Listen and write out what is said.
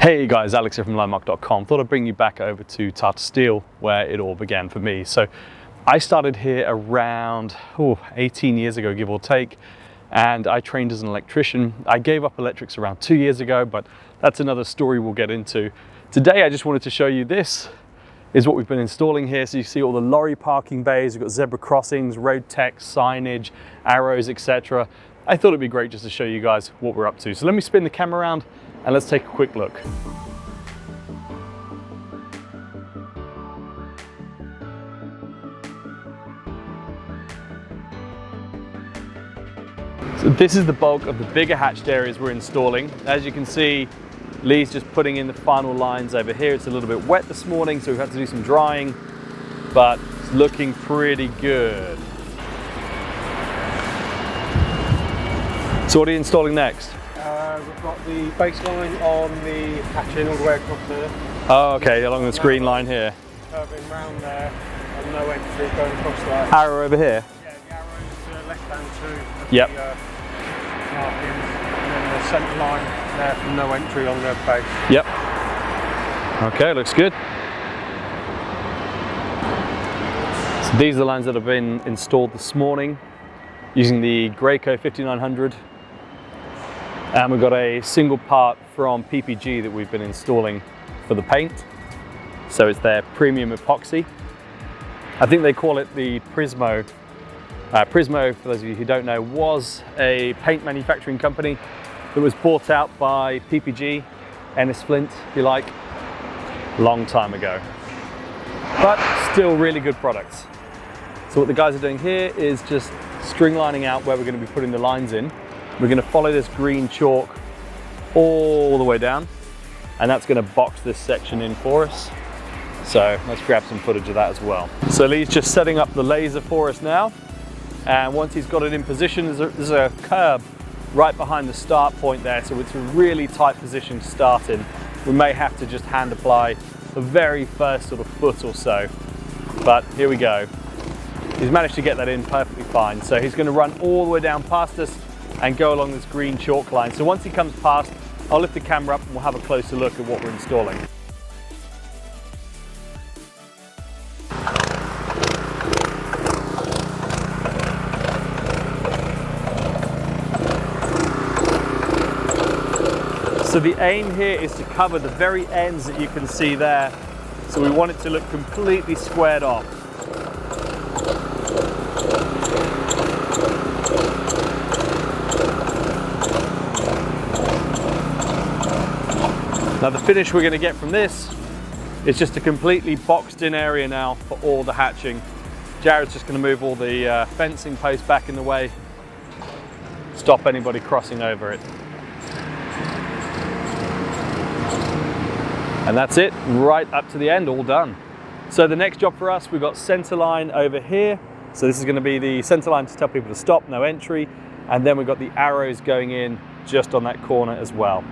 Hey guys, Alex here from Landmark.com. Thought I'd bring you back over to Tata Steel, where it all began for me. So I started here around 18 years ago, give or take, and I trained as an electrician. I gave up electrics around 2 years ago, but that's another story we'll get into. Today I just wanted to show you this is what we've been installing here. So you see all the lorry parking bays, we've got zebra crossings, road text, signage, arrows, etc. I thought it'd be great just to show you guys what we're up to. So let me spin the camera around and let's take a quick look. So this is the bulk of the bigger hatched areas we're installing. As you can see, Lee's just putting in the final lines over here. It's a little bit wet this morning, so we've had to do some drying, but it's looking pretty good. So what are you installing next? We've got the baseline on the hatching all the way across there. Oh, okay, along this green line here. Curving round there, and no entry going across that. Arrow over here? Yeah, the arrows left hand two of Yep. the markings, and then the centre line there from no entry on the base. Yep. Okay, looks good. So these are the lines that have been installed this morning using the Graco 5900. And we've got a single part from PPG that we've been installing for the paint. So it's their premium epoxy. I think they call it the Prismo. Prismo, for those of you who don't know, was a paint manufacturing company that was bought out by PPG, Ennis Flint, if you like, a long time ago. But still really good products. So what the guys are doing here is just string lining out where we're going to be putting the lines in. We're going to follow this green chalk all the way down, and that's going to box this section in for us. So let's grab some footage of that as well. So Lee's just setting up the laser for us now, and once he's got it in position, there's a curb right behind the start point there, so it's a really tight position to start in. We may have to just hand apply the very first sort of foot or so, but here we go. He's managed to get that in perfectly fine. So he's going to run all the way down past us and go along this green chalk line. So once he comes past, I'll lift the camera up and we'll have a closer look at what we're installing. So the aim here is to cover the very ends that you can see there. So we want it to look completely squared off. Now the finish we're going to get from this is just a completely boxed in area now for all the hatching. Jared's just going to move all the fencing posts back in the way, stop anybody crossing over it. And that's it, right up to the end, all done. So the next job for us, we've got center line over here. So this is going to be the center line to tell people to stop, no entry. And then we've got the arrows going in just on that corner as well.